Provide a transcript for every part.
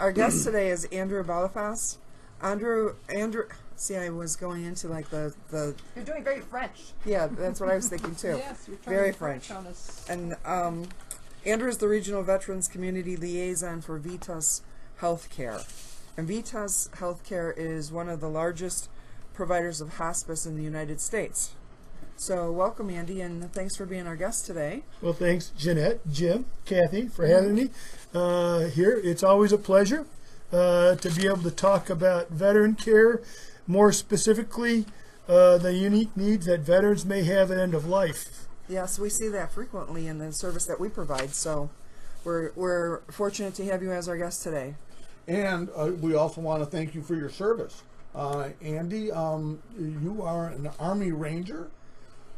our guest today is Andrew Balafas. Andrew, see, I was going into like the You're doing very French. Yeah, that's what I was thinking too. Yes, you're trying Very to French. on us. And Andrew is the Regional Veterans Community Liaison for Vitas Healthcare. And Vitas Healthcare is one of the largest providers of hospice in the United States. So welcome, Andy, and thanks for being our guest today. Well, thanks, Jeanette, Jim, Kathy, for having me here. It's always a pleasure to be able to talk about veteran care, more specifically the unique needs that veterans may have at end of life. Yes, we see that frequently in the service that we provide, so we're fortunate to have you as our guest today. And we also want to thank you for your service. Andy, you are an Army Ranger?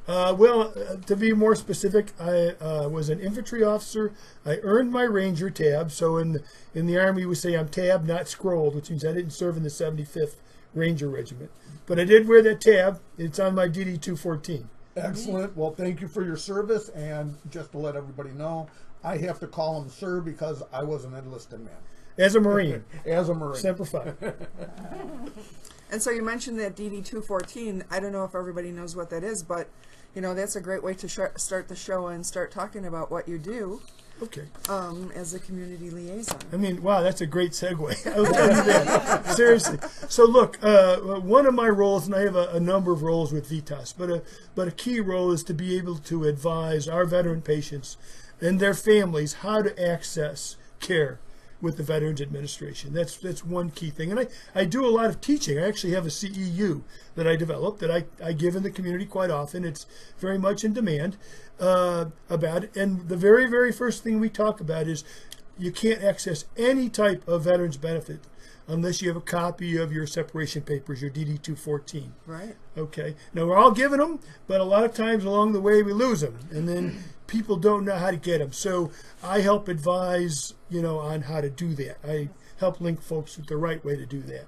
To be more specific, I was an infantry officer. I earned my Ranger tab. So in the Army, we say I'm tab, not scrolled, which means I didn't serve in the 75th Ranger Regiment. But I did wear that tab. It's on my DD-214. Excellent. Well, thank you for your service. And just to let everybody know, I have to call him sir because I was an enlisted man. As a Marine. As a Marine. Semper Fi. And so you mentioned that DD-214. I don't know if everybody knows what that is, but you know, that's a great way to start the show and start talking about what you do. Okay. As a community liaison. I mean, wow, that's a great segue. I will tell you that. Seriously. So look, one of my roles, and I have a number of roles with Vitas, but a key role is to be able to advise our veteran patients and their families how to access care with the Veterans Administration. That's one key thing. And I do a lot of teaching. I actually have a CEU that I developed that I give in the community quite often. It's very much in demand about it. And the very, very first thing we talk about is you can't access any type of veterans benefit unless you have a copy of your separation papers, your DD-214. Right. Okay. Now, we're all given them, but a lot of times along the way we lose them. And then people don't know how to get them. So I help advise, on how to do that. I help link folks with the right way to do that.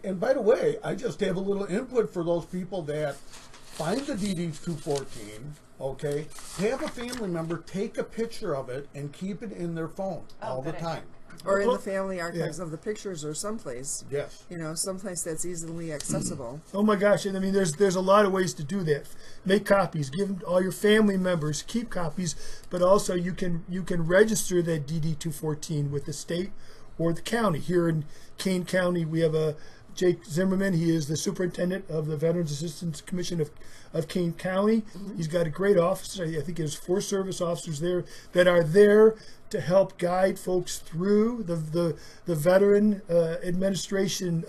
And by the way, I just have a little input for those people that find the DD-214, okay? Have a family member take a picture of it and keep it in their phone all the time. Or in the family archives of the pictures or someplace. Yes. Someplace that's easily accessible. Oh my gosh, and I mean there's a lot of ways to do that. Make copies, give them to all your family members, keep copies, but also you can register that DD-214 with the state or the county. Here in Kane County, we have a Jake Zimmerman. He is the superintendent of the Veterans Assistance Commission of Kane County. Mm-hmm. He's got a great office. I think there's 4 service officers there that are there to help guide folks through the Veteran Administration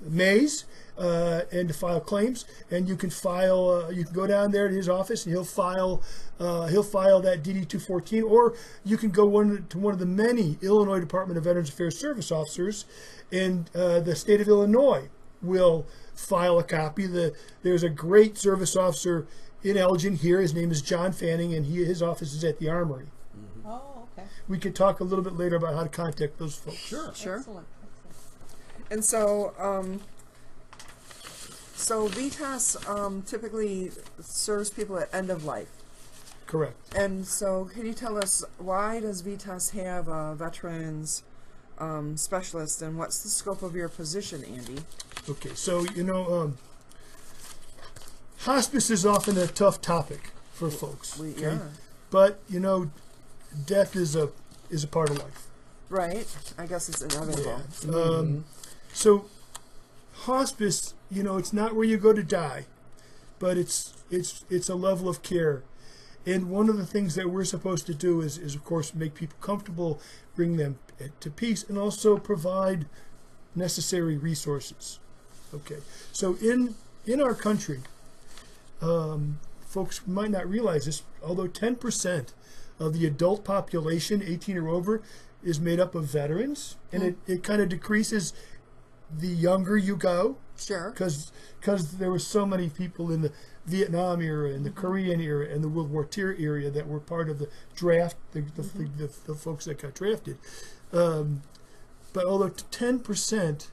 maze and to file claims. And you can you can go down there to his office and he'll file that DD-214, or you can go to one of the many Illinois Department of Veterans Affairs service officers, and the state of Illinois will file a copy. There's a great service officer in Elgin here. His name is John Fanning, and his office is at the Armory. Mm-hmm. Oh, okay. We could talk a little bit later about how to contact those folks. Sure. Excellent. And so, so Vitas typically serves people at end of life. Correct. And so, can you tell us, why does Vitas have a veterans specialist, and what's the scope of your position, Andy? Okay, so hospice is often a tough topic for folks. Yeah. But death is a part of life. Right. I guess it's inevitable. Yeah. So hospice, it's not where you go to die, but it's a level of care. And one of the things that we're supposed to do is of course make people comfortable, bring them to peace, and also provide necessary resources. Okay. So in our country, folks might not realize this, although 10% of the adult population, 18 or over, is made up of veterans, and it kind of decreases the younger you go. Sure. Because there were so many people in the Vietnam era and the Korean era and the World War II era that were part of the draft, the folks that got drafted. But although 10%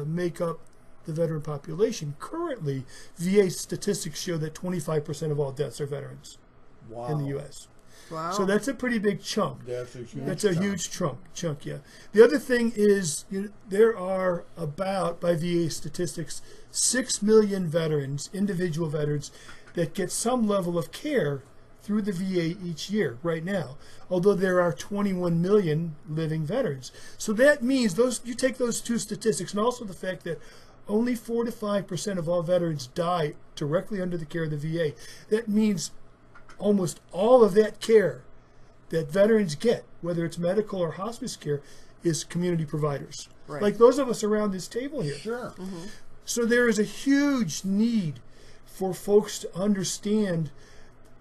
make up the veteran population, currently VA statistics show that 25% of all deaths are veterans in the U.S. Wow. So that's a pretty big chunk. That's a huge That's a chunk. huge chunk, yeah. The other thing is, there are about, by VA statistics, 6 million veterans, individual veterans, that get some level of care through the VA each year right now, although there are 21 million living veterans. So that means you take those two statistics, and also the fact that only 4 to 5% of all veterans die directly under the care of the VA. That means almost all of that care that veterans get, whether it's medical or hospice care, is community providers. Right. Like those of us around this table here. Sure. So there is a huge need for folks to understand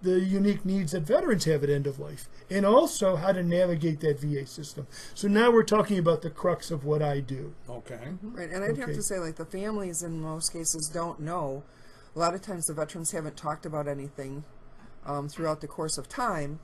the unique needs that veterans have at end of life, and also how to navigate that VA system. So now we're talking about the crux of what I do. Okay. Right, and I'd have Okay. to say, like, the families in most cases don't know. A lot of times the veterans haven't talked about anything throughout the course of time,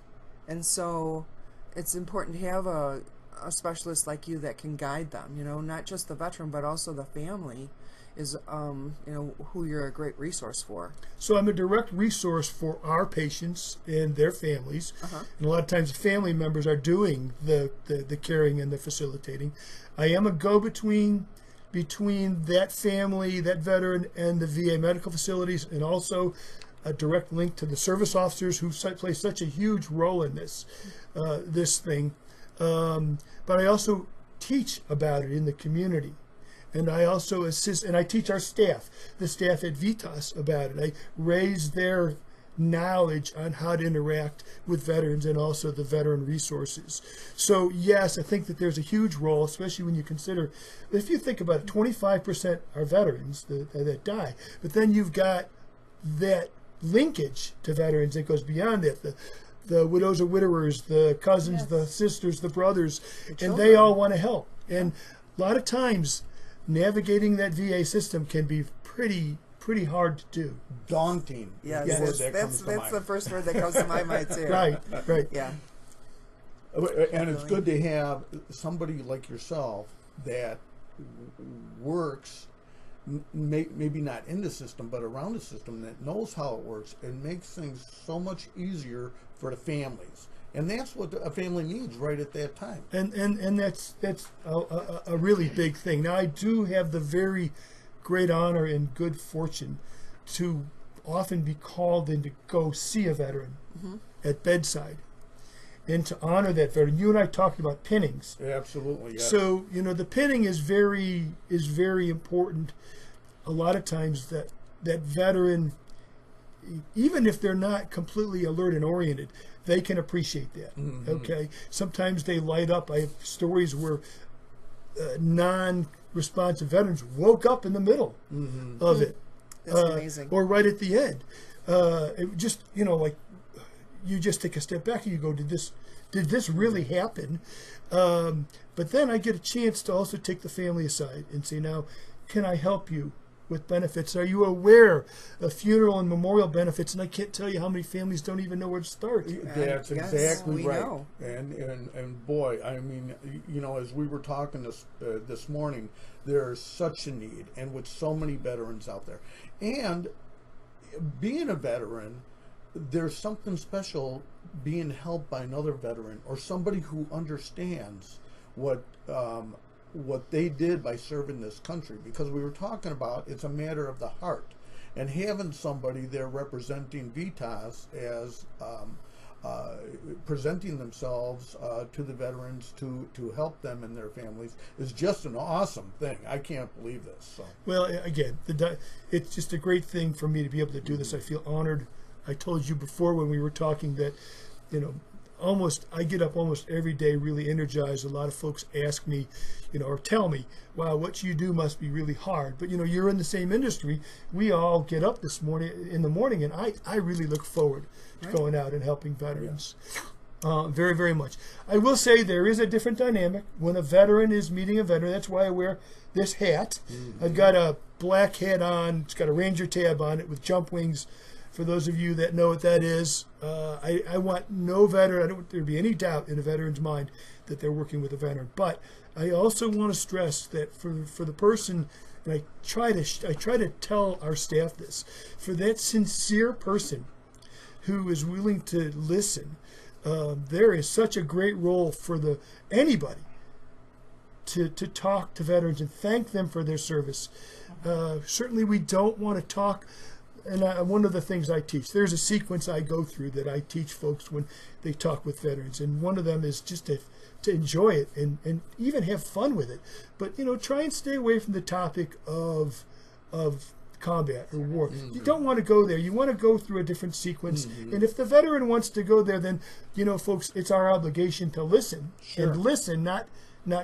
and so it's important to have a specialist like you that can guide them, not just the veteran, but also the family is, who you're a great resource for. So I'm a direct resource for our patients and their families. And a lot of times the family members are doing the caring and the facilitating. I am a go-between between that family, that veteran, and the VA medical facilities, and also a direct link to the service officers who play such a huge role in this thing. But I also teach about it in the community. And I also assist, and I teach our staff, the staff at Vitas, about it. I raise their knowledge on how to interact with veterans and also the veteran resources. So yes, I think that there's a huge role, especially when you consider, if you think about it, 25% are veterans that die, but then you've got that linkage to veterans that goes beyond that. The widows or widowers, the cousins, Yes. the sisters, the brothers, and children. they all want to help. And a lot of times, navigating that VA system can be pretty hard to do. Daunting. Yeah, is the word that's, that that's, comes to that's mind. the first word that comes to my mind, too. Right. Yeah. And it's good to have somebody like yourself that works, maybe not in the system, but around the system, that knows how it works and makes things so much easier for the families. And that's what a family needs right at that time. And that's a really big thing. Now, I do have the very great honor and good fortune to often be called in to go see a veteran at bedside and to honor that veteran. You and I talked about pinnings. Absolutely, yes. So, the pinning is very important. A lot of times that veteran, even if they're not completely alert and oriented, they can appreciate that. Okay. Sometimes they light up. I have stories where non-responsive veterans woke up in the middle of it. That's amazing. Or right at the end. It just, like you just take a step back and you go, did this really happen? But then I get a chance to also take the family aside and say, now, can I help you with benefits? Are you aware of funeral and memorial benefits? And I can't tell you how many families don't even know where to start. That's Yes, exactly we right. know. And boy, I mean, as we were talking this morning, there's such a need, and with so many veterans out there, and being a veteran, there's something special being helped by another veteran or somebody who understands what they did by serving this country, because we were talking about it's a matter of the heart, and having somebody there representing Vitas as presenting themselves to the veterans to help them and their families is just an awesome thing. I can't believe this. So. Well, again, it's just a great thing for me to be able to do this. I feel honored. I told you before when we were talking that, I get up almost every day really energized. A lot of folks ask me, or tell me, wow, what you do must be really hard. But, you're in the same industry. We all get up in the morning, and I really look forward to going out and helping veterans. Very, very much. I will say there is a different dynamic when a veteran is meeting a veteran. That's why I wear this hat. I've got a black hat on. It's got a Ranger tab on it with jump wings. For those of you that know what that is, I want no veteran, I don't want there to be any doubt in a veteran's mind that they're working with a veteran. But I also want to stress that for the person, and I try to tell our staff this, for that sincere person who is willing to listen, there is such a great role for anybody to talk to veterans and thank them for their service. Certainly we don't want to talk, and one of the things I teach, there's a sequence I go through that I teach folks when they talk with veterans, and one of them is just to enjoy it and even have fun with it. But, try and stay away from the topic of combat or war. You don't want to go there. You want to go through a different sequence. And if the veteran wants to go there, then, folks, it's our obligation to listen. Sure. And listen, not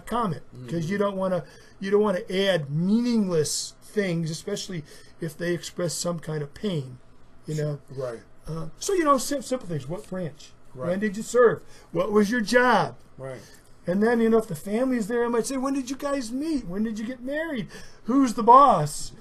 comment, because you don't want to add meaningless things, especially if they express some kind of pain. Right. So simple things. What branch? Right. When did you serve? What was your job? Right. And then, if the family's there, I might say, when did you guys meet? When did you get married? Who's the boss?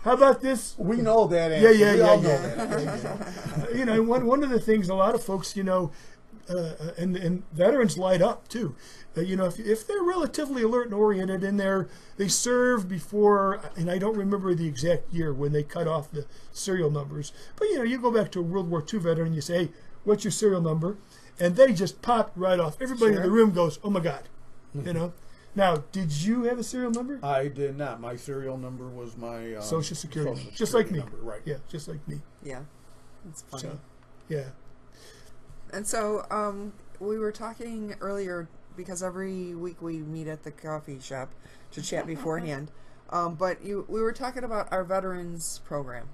How about this? We know that answer. Yeah. We all know that. One of the things a lot of folks, and veterans light up too. If they're relatively alert and oriented and they served before, and I don't remember the exact year when they cut off the serial numbers, but you go back to a World War II veteran and you say, hey, what's your serial number? And they just pop right off. Everybody in the room goes, oh my God. Now, did you have a serial number? I did not. My serial number was my Social Security number. Just Security like me. number, right. Yeah, just like me. Yeah, that's funny. So, yeah. And so we were talking earlier, because every week we meet at the coffee shop to chat beforehand. But we were talking about our veterans program.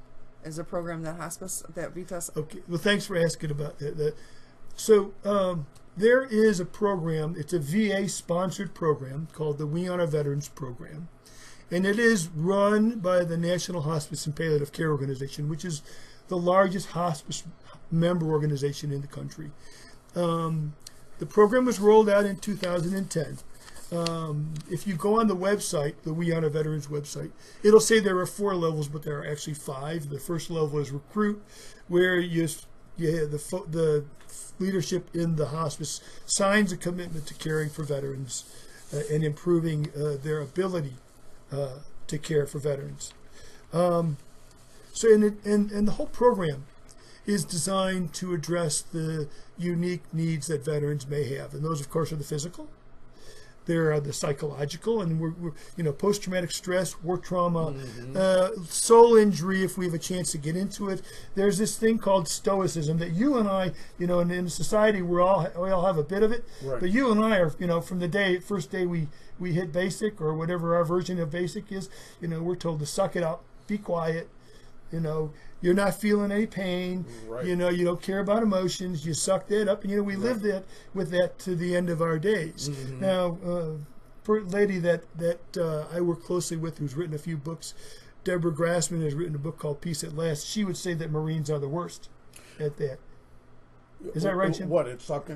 Is a program that Vitas. Okay. Well, thanks for asking about that. So there is a program. It's a VA-sponsored program called the We Honor Veterans Program, and it is run by the National Hospice and Palliative Care Organization, which is the largest hospice member organization in the country. The program was rolled out in 2010. If you go on the website, the We Honor Veterans website, it'll say there are 4 levels, but there are actually 5. The first level is recruit, where the leadership in the hospice signs a commitment to caring for veterans and improving their ability to care for veterans. And the whole program is designed to address the unique needs that veterans may have, and those, of course, are the physical. There are the psychological, and we're post-traumatic stress, war trauma, soul injury, if we have a chance to get into it. There's this thing called stoicism that you and I, in society, we all have a bit of it. Right. But you and I are, from the first day we hit basic, or whatever our version of basic is, we're told to suck it up, be quiet, you're not feeling any pain. Right. You don't care about emotions. You suck that up, and we live with that to the end of our days. Now, lady that I work closely with, who's written a few books, Deborah Grassman, has written a book called Peace at Last. She would say that Marines are the worst at that. Is that right, Jim? What, it's sucking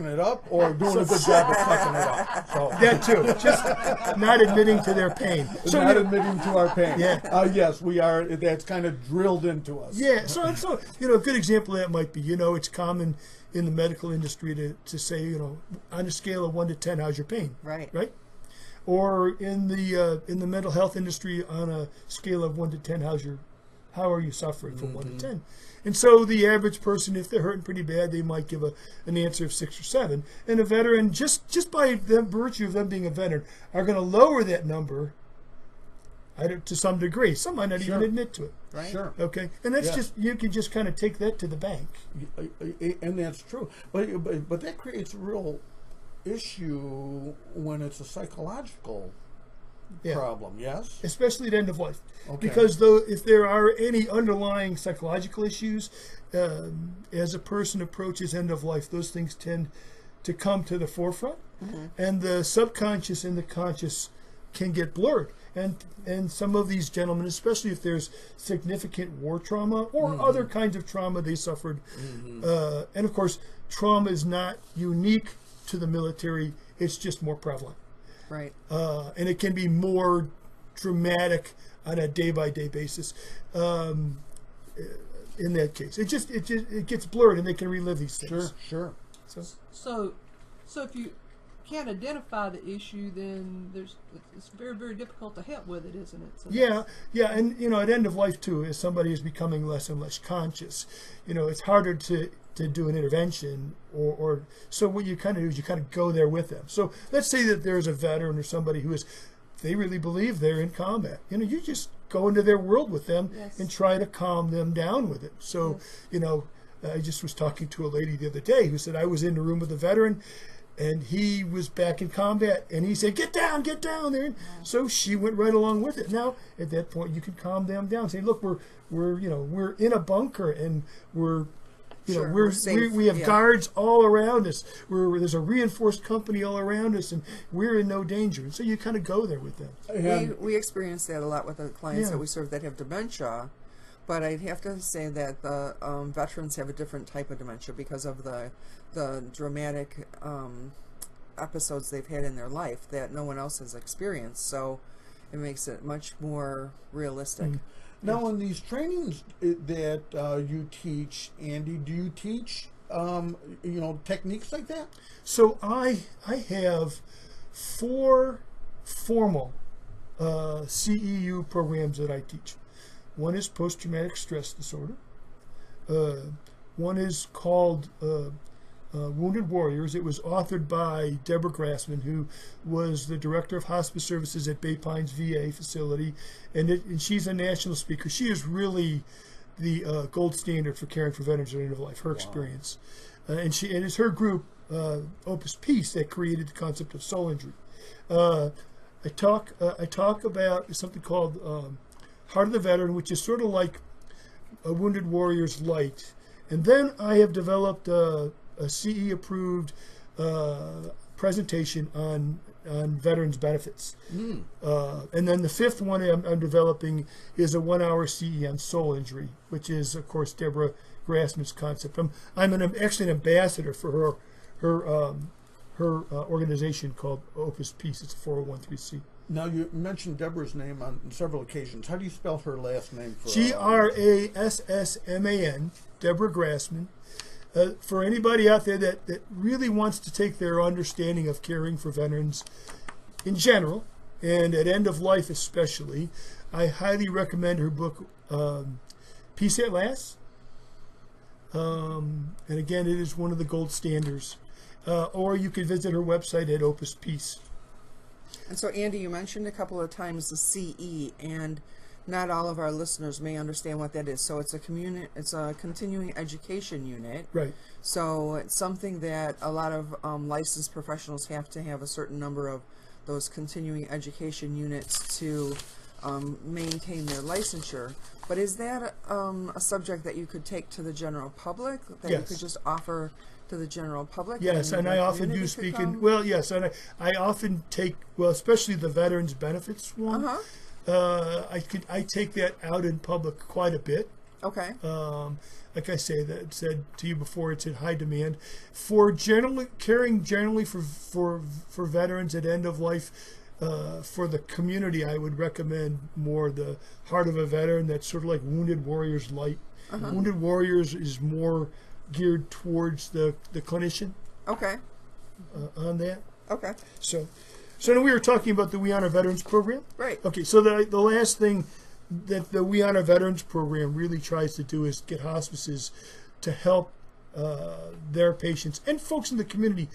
it up, or doing a good job of sucking it up? So. That too. Just not admitting to their pain. So not admitting to our pain. Yeah. Yes, we are. That's kind of drilled into us. Yeah. So a good example of that might be, it's common in the medical industry to say, on a scale of 1 to 10, how's your pain? Right. Right. Or in the mental health industry, on a scale of 1 to 10, how are you suffering from 1 to 10? And so the average person, if they're hurting pretty bad, they might give an answer of 6 or 7. And a veteran, just by the virtue of them being a veteran, are going to lower that number to some degree. Some might not even admit to it. Right. Sure. Okay. And that's you can just kind of take that to the bank. And that's true. But that creates a real issue when it's a psychological problem, yes? Especially at end of life. Okay. Because if there are any underlying psychological issues, as a person approaches end of life, those things tend to come to the forefront, and the subconscious and the conscious can get blurred. And some of these gentlemen, especially if there's significant war trauma or other kinds of trauma they suffered, and of course, trauma is not unique to the military, it's just more prevalent. Right. And it can be more dramatic on a day-by-day basis. In that case, it gets blurred, and they can relive these things. Sure. So if you can't identify the issue, then it's very, very difficult to help with it, isn't it? So Yeah, and at end of life too, as somebody is becoming less and less conscious, it's harder to do an intervention, or so what you kind of do is you kind of go there with them. So let's say that there's a veteran or somebody they really believe they're in combat. You just go into their world with them and try to calm them down with it. So, I just was talking to a lady the other day who said, I was in the room with a veteran and he was back in combat and he said, get down there. So she went right along with it. Now, at that point, you can calm them down. Say, look, we're in a bunker and we're safe. We have guards all around us. There's a reinforced company all around us, and we're in no danger. And so you kind of go there with them. We experience that a lot with the clients that we serve that have dementia, but I'd have to say that the veterans have a different type of dementia because of the dramatic episodes they've had in their life that no one else has experienced. So it makes it much more realistic. Now, in these trainings that you teach, Andy, do you teach, techniques like that? So I have 4 formal CEU programs that I teach. One is post-traumatic stress disorder. One is called Wounded Warriors. It was authored by Deborah Grassman, who was the director of hospice services at Bay Pines VA facility, and she's a national speaker. She is really the gold standard for caring for veterans at the end of life. Her experience, and it's her group, Opus Peace, that created the concept of soul injury. I talk about something called Heart of the Veteran, which is sort of like a Wounded Warriors light, and then I have developed a CE-approved presentation on veterans benefits. And then the 5th one I'm developing is a 1-hour CE on soul injury, which is, of course, Deborah Grassman's concept. I'm actually an ambassador for her organization called Opus Peace. It's a 401(c). Now, you mentioned Deborah's name on several occasions. How do you spell her last name? Grassman, Deborah Grassman. For anybody out there that really wants to take their understanding of caring for veterans in general, and at end of life especially, I highly recommend her book, Peace at Last. And again, it is one of the gold standards. Or you can visit her website at Opus Peace. And so, Andy, you mentioned a couple of times the CE, and not all of our listeners may understand what that is. So it's a continuing education unit. Right. So it's something that a lot of licensed professionals have to have a certain number of those continuing education units to maintain their licensure. But is that a subject that you could take to the general public, that you could just offer to the general public? Yes, and I often do speak in, well, yes, and I often take, well, especially the veterans benefits one. I take that out in public quite a bit. Okay. Like I said to you before, it's in high demand for caring generally for veterans at end of life. For the community, I would recommend more the Heart of a Veteran. That's sort of like Wounded Warriors light. Wounded Warriors is more geared towards the clinician. Okay. On that. Okay. So now we were talking about the We Honor Veterans program. Right. Okay, so the last thing that the We Honor Veterans program really tries to do is get hospices to help their patients and folks in the community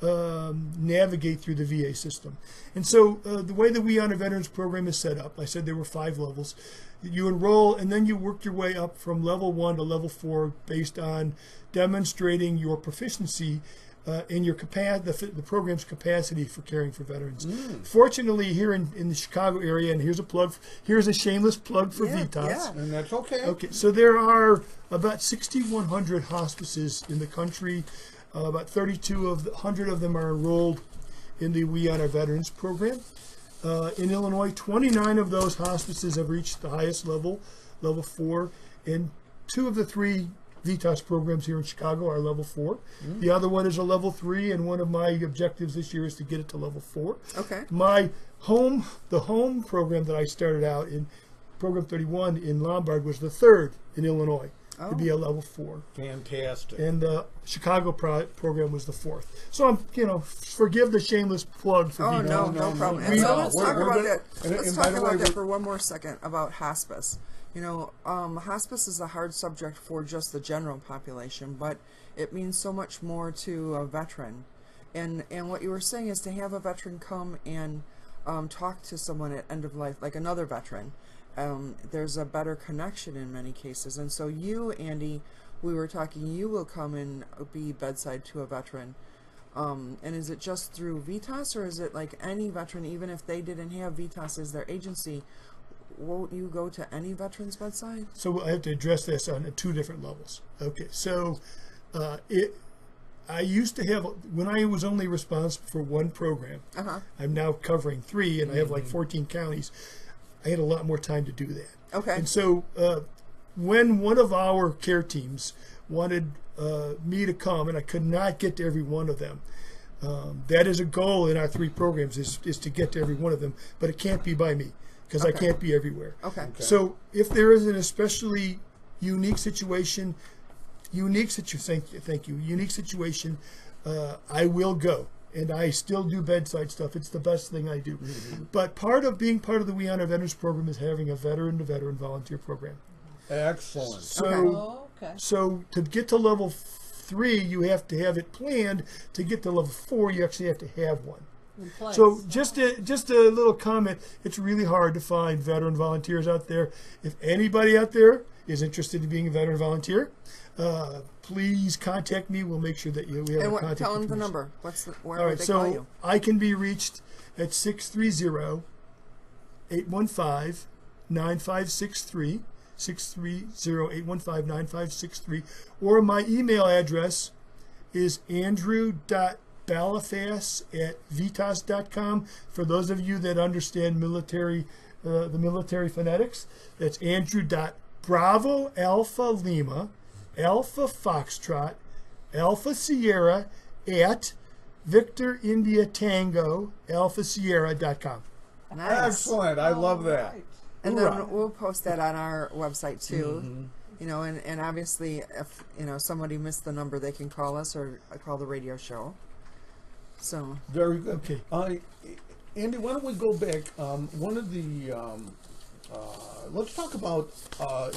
navigate through the VA system. And so the way the We Honor Veterans program is set up, I said there were 5 levels. You enroll and then you work your way up from level 1 to level 4 based on demonstrating your proficiency in your the program's capacity for caring for veterans. Fortunately, here in the Chicago area, and here's a shameless plug for Vitas. Yeah. And that's okay. Okay, so there are about 6,100 hospices in the country. About 3,200 of them are enrolled in the We Honor Veterans program. In Illinois, 29 of those hospices have reached the highest level, level 4, and 2 of the 3 Vitas programs here in Chicago are level 4. The other one is a level 3, and one of my objectives this year is to get it to level 4. Okay. The home program that I started out in, program 31 in Lombard, was the 3rd in Illinois. to be a level 4. Fantastic. And the Chicago program was the 4th. So I'm, forgive the shameless plug for Oh, Vitas. no problem. no, And so no. let's talk We're about gonna- that. and Let's by talk the way, about that we're- for one more second about hospice. Hospice is a hard subject for just the general population, but it means so much more to a veteran. And what you were saying is to have a veteran come and talk to someone at end of life, like another veteran. There's a better connection in many cases. And so you, Andy, we were talking, you will come and be bedside to a veteran. And is it just through Vitas, or is it like any veteran, even if they didn't have Vitas as their agency, won't you go to any veteran's bedside? So I have to address this on 2 different levels. Okay, so I used to have, when I was only responsible for 1 program, I'm now covering 3, and I have like 14 counties. I had a lot more time to do that. Okay. And so when one of our care teams wanted me to come, and I could not get to every one of them, that is a goal in our 3 programs, is to get to every one of them, but it can't be by me, because I can't be everywhere. Okay. So if there is an especially unique situation, thank you, unique situation, I will go. And I still do bedside stuff. It's the best thing I do. But being part of the We Honor Veterans program is having a veteran-to-veteran volunteer program. Excellent. So, Okay. so to get to level 3, you have to have it planned. To get to level 4, you actually have to have one. In place. So just a little comment. It's really hard to find veteran volunteers out there. If anybody out there is interested in being a veteran volunteer, please contact me. We'll make sure that we have And a what, contact tell them the information. number. Where All would right, they call so you? I can be reached at 630-815-9563, 630-815-9563, or my email address is andrew.balafas@vitas.com. For those of you that understand the military phonetics, that's andrew.bravo alpha lima alpha foxtrot alpha sierra at Victor India Tango Alpha Sierra.com. Nice. Excellent. I love that. Right. And Hoorah. then we'll post that on our website too. And obviously if somebody missed the number, they can call us or call the radio show. So Very good. Okay. Andy, why don't we go back? One of the let's talk about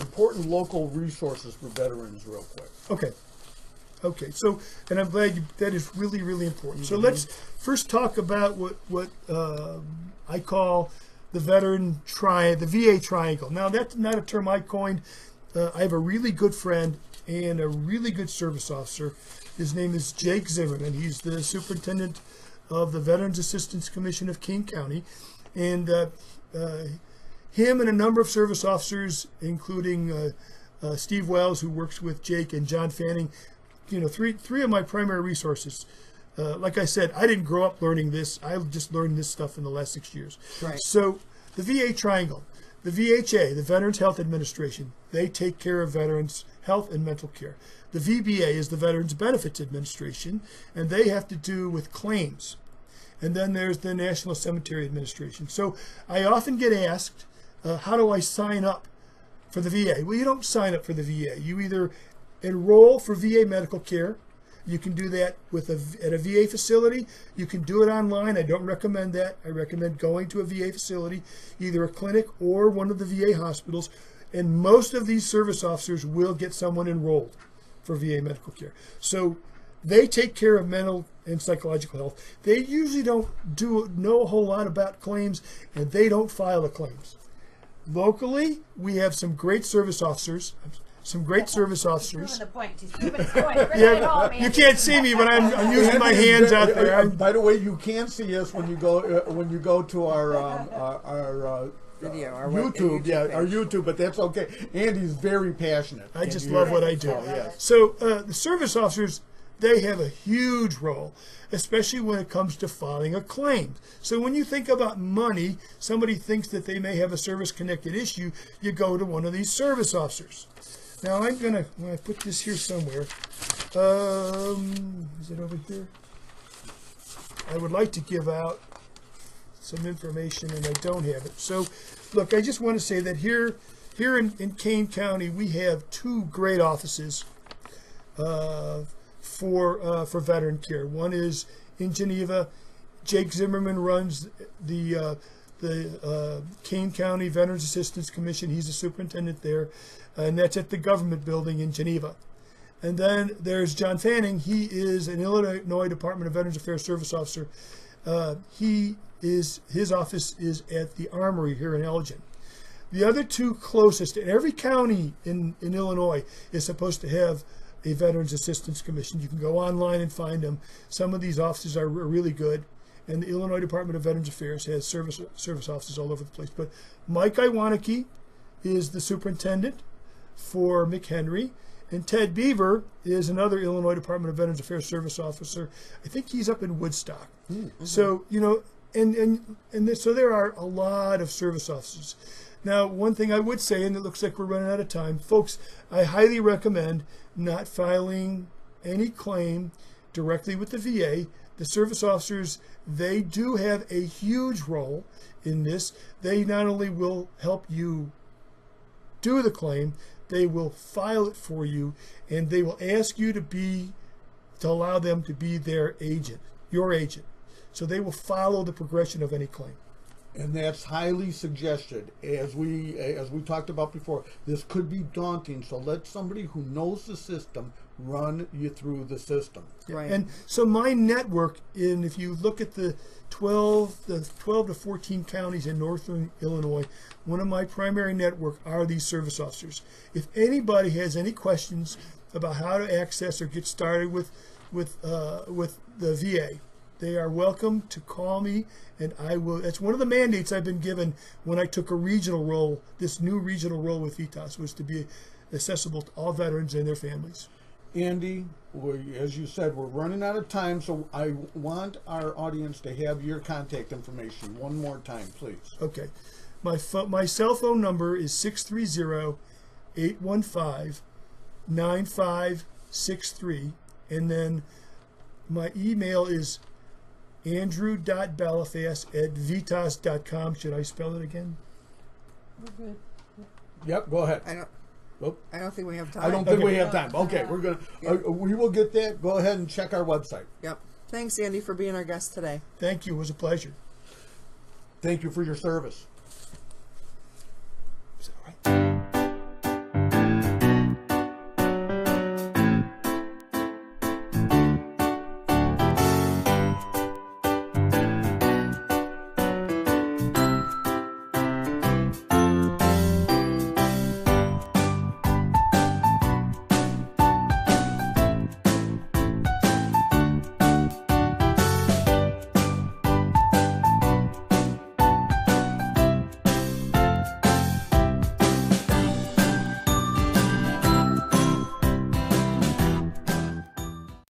important local resources for veterans real quick. Okay. So, and I'm glad that is really, really important. So let's first talk about what I call the the VA triangle. Now, that's not a term I coined. I have a really good friend and a really good service officer. His name is Jake Zimmerman. He's the superintendent of the Veterans Assistance Commission of King County. And him and a number of service officers, including Steve Wells, who works with Jake, and John Fanning, three of my primary resources. Like I said, I didn't grow up learning this. I just learned this stuff in the last 6 years. Right. So the VA triangle, the VHA, the Veterans Health Administration, they take care of veterans' health and mental care. The VBA is the Veterans Benefits Administration, and they have to do with claims. And then there's the National Cemetery Administration. So I often get asked, how do I sign up for the VA? Well, you don't sign up for the VA. You either enroll for VA medical care. You can do that at a VA facility. You can do it online. I don't recommend that. I recommend going to a VA facility, either a clinic or one of the VA hospitals. And most of these service officers will get someone enrolled for VA medical care. So they take care of mental and psychological health. They usually don't know a whole lot about claims, and they don't file the claims. Locally, we have some great service officers. He's proving the point. He's proving his point. Yeah, you can't see me, but I'm using my hands out there. By the way, you can see us when you go to our video, our YouTube, YouTube our page. YouTube, but that's okay. Andy's very passionate. I just And you- love what I do. Oh, yes. So the service officers, they have a huge role, especially when it comes to filing a claim. So when you think about money, somebody thinks that they may have a service-connected issue, you go to one of these service officers. Now I'm going to put this here somewhere. Is it over here? I would like to give out some information, and I don't have it. So look, I just want to say that here in Kane County, we have two great offices for veteran care. One is in Geneva. Jake Zimmerman runs the Kane County Veterans Assistance Commission. He's the superintendent there, and that's at the government building in Geneva. And then there's John Fanning. He is an Illinois Department of Veterans Affairs service officer. His office is at the Armory here in Elgin. The other two closest, and every county in Illinois is supposed to have a Veterans Assistance Commission. You can go online and find them. Some of these offices are really good, and the Illinois Department of Veterans Affairs has service offices all over the place. But Mike Iwaniki is the superintendent for McHenry, and Ted Beaver is another Illinois Department of Veterans Affairs service officer. I think he's up in Woodstock. Mm-hmm. So, you know, so there are a lot of service officers. Now, one thing I would say, and it looks like we're running out of time, folks, I highly recommend not filing any claim directly with the VA. The service officers, they do have a huge role in this. They not only will help you do the claim, they will file it for you, and they will ask you to allow them to be their agent, your agent. So they will follow the progression of any claim. And that's highly suggested. As we talked about before, this could be daunting, so let somebody who knows the system run you through the system. Right. And so my network, if you look at the 12 to 14 counties in northern Illinois, one of my primary network are these service officers. If anybody has any questions about how to access or get started with the VA, they are welcome to call me, and I will. That's one of the mandates I've been given when I took a regional role. This new regional role with Vitas was to be accessible to all veterans and their families. Andy, as you said, we're running out of time, so I want our audience to have your contact information one more time, please. Okay. My cell phone number is 630-815-9563, and then my email is andrew.balafas@vitas.com. Should I spell it again? We're good. Yep, go ahead. I don't think we have time. I don't think we have time. Okay, we're gonna. We will get that. Go ahead and check our website. Yep. Thanks, Andy, for being our guest today. Thank you. It was a pleasure. Thank you for your service.